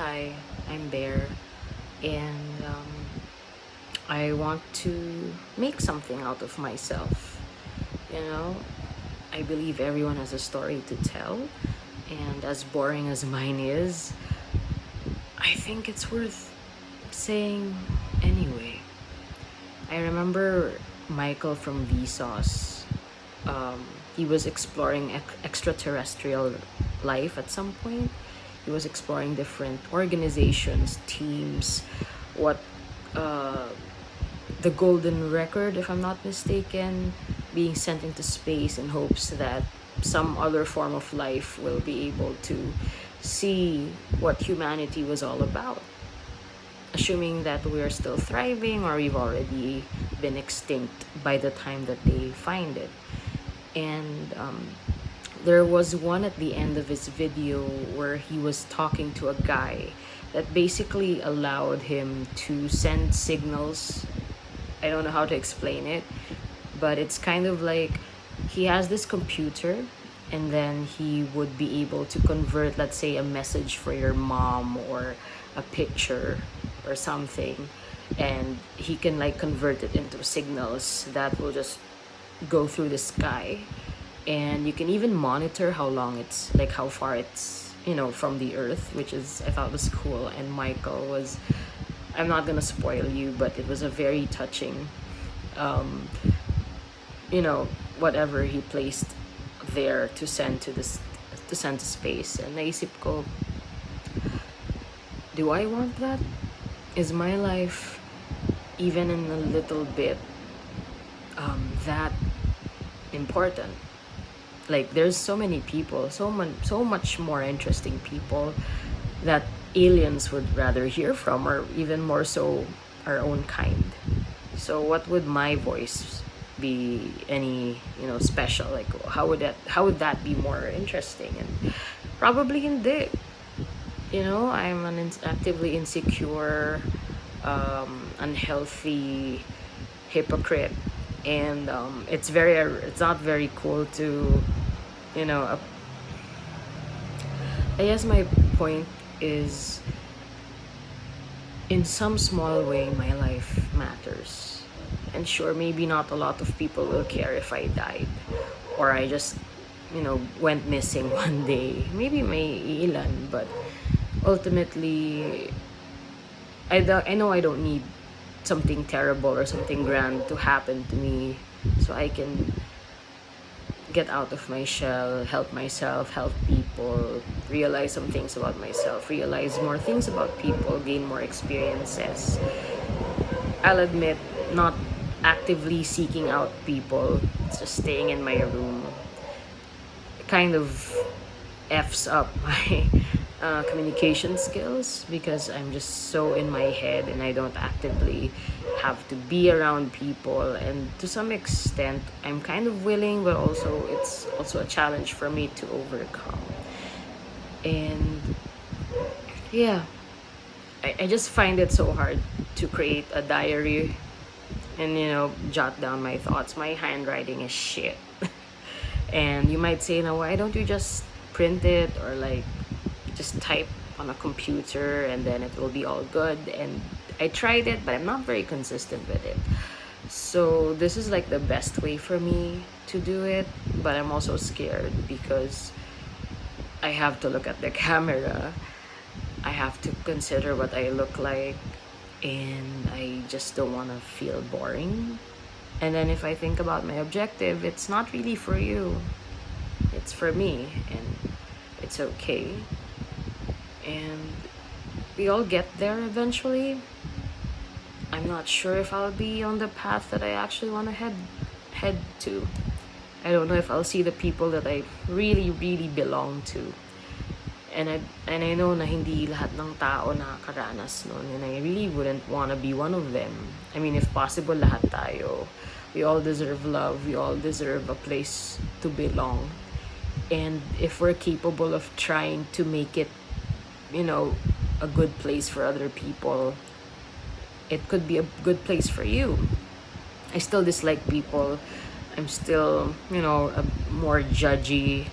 Hi, I'm Bear, and I want to make something out of myself. You know, I believe everyone has a story to tell, and as boring as mine is, I think it's worth saying anyway. I remember Michael from Vsauce. Um, he was exploring extraterrestrial life at some point. He was exploring different organizations, teams, what uh, the golden record, if I'm not mistaken, being sent into space in hopes that some other form of life will be able to see what humanity was all about, assuming that we are still thriving or we've already been extinct by the time that they find it. And there was one at the end of his video where he was talking to a guy that basically allowed him to send signals. I don't know how to explain it, but it's kind of like he has this computer and then he would be able to convert, let's say, a message for your mom or a picture or something, and he can like convert it into signals that will just go through the sky. And you can even monitor how long it's, like how far it's, from the earth, which is, I thought was cool. And Michael was, I'm not gonna spoil you, but it was a very touching, um, whatever he placed there to send to space. And naisip ko, do I want that? Is my life even in a little bit that important? Like, there's so many people, so much more interesting people that aliens would rather hear from, or even more so our own kind. So what would my voice be any, special? Like, how would that be more interesting? And probably hindi. I'm an actively insecure, unhealthy hypocrite, and it's not very cool to, you know uh, I guess my point is, in some small way my life matters. And sure, maybe not a lot of people will care if I died, or I just, went missing one day. Maybe may ilan, but ultimately, I know I don't need something terrible or something grand to happen to me so I can get out of my shell, help myself, help people, realize some things about myself, realize more things about people, gain more experiences. I'll admit, not actively seeking out people, it's just staying in my room. It kind of F's up my communication skills because I'm just so in my head and I don't actively have to be around people. And to some extent, I'm kind of willing, but also it's also a challenge for me to overcome. And yeah, I just find it so hard to create a diary and, jot down my thoughts. My handwriting is shit. And you might say, now, why don't you just print it, or like just type on a computer and then it will be all good? And I tried it, but I'm not very consistent with it. So this is like the best way for me to do it, but I'm also scared because I have to look at the camera. I have to consider what I look like, and I just don't want to feel boring. And then if I think about my objective, it's not really for you. It's for me, and it's okay. And we all get there eventually. I'm not sure if I'll be on the path that I actually want to head to. I don't know if I'll see the people that I really, really belong to. And I know na hindi lahat ng tao nakakaranas nun, and I really wouldn't want to be one of them. I mean, if possible, lahat tayo. We all deserve love. We all deserve a place to belong. And if we're capable of trying to make it, a good place for other people, it could be a good place for you. I still dislike people. I'm still, more judgy.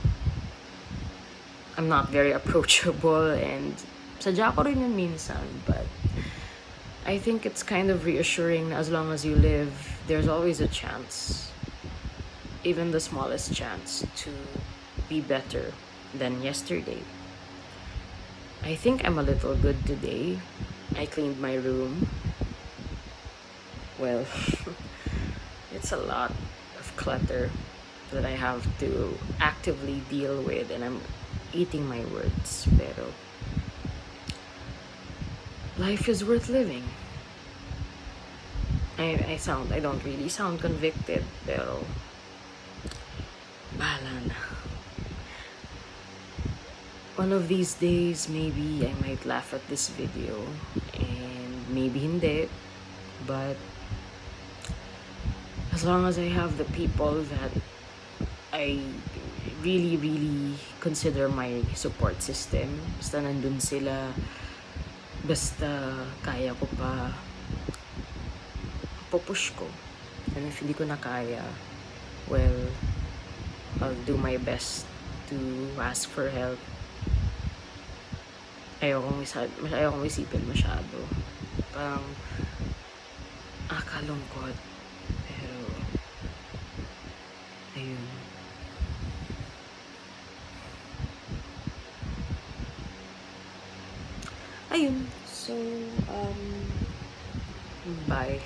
I'm not very approachable, and Sadya ko rin yun minsan, but I think it's kind of reassuring na as long as you live, there's always a chance, even the smallest chance, to be better than yesterday. I think I'm a little good today. I cleaned my room. Well, it's a lot of clutter that I have to actively deal with, and I'm eating my words. Pero life is worth living. I don't really sound convicted, pero bahala na. One of these days, maybe I might laugh at this video, and maybe hindi, but as long as I have the people that I really, really consider my support system, basta nandun sila, basta kaya ko pa, pupush ko. And if hindi ko na kaya, well, I'll do my best to ask for help. Ayokong isipin masyado. Parang, kalungkot. Pero, ayun. Ayun. So, bye.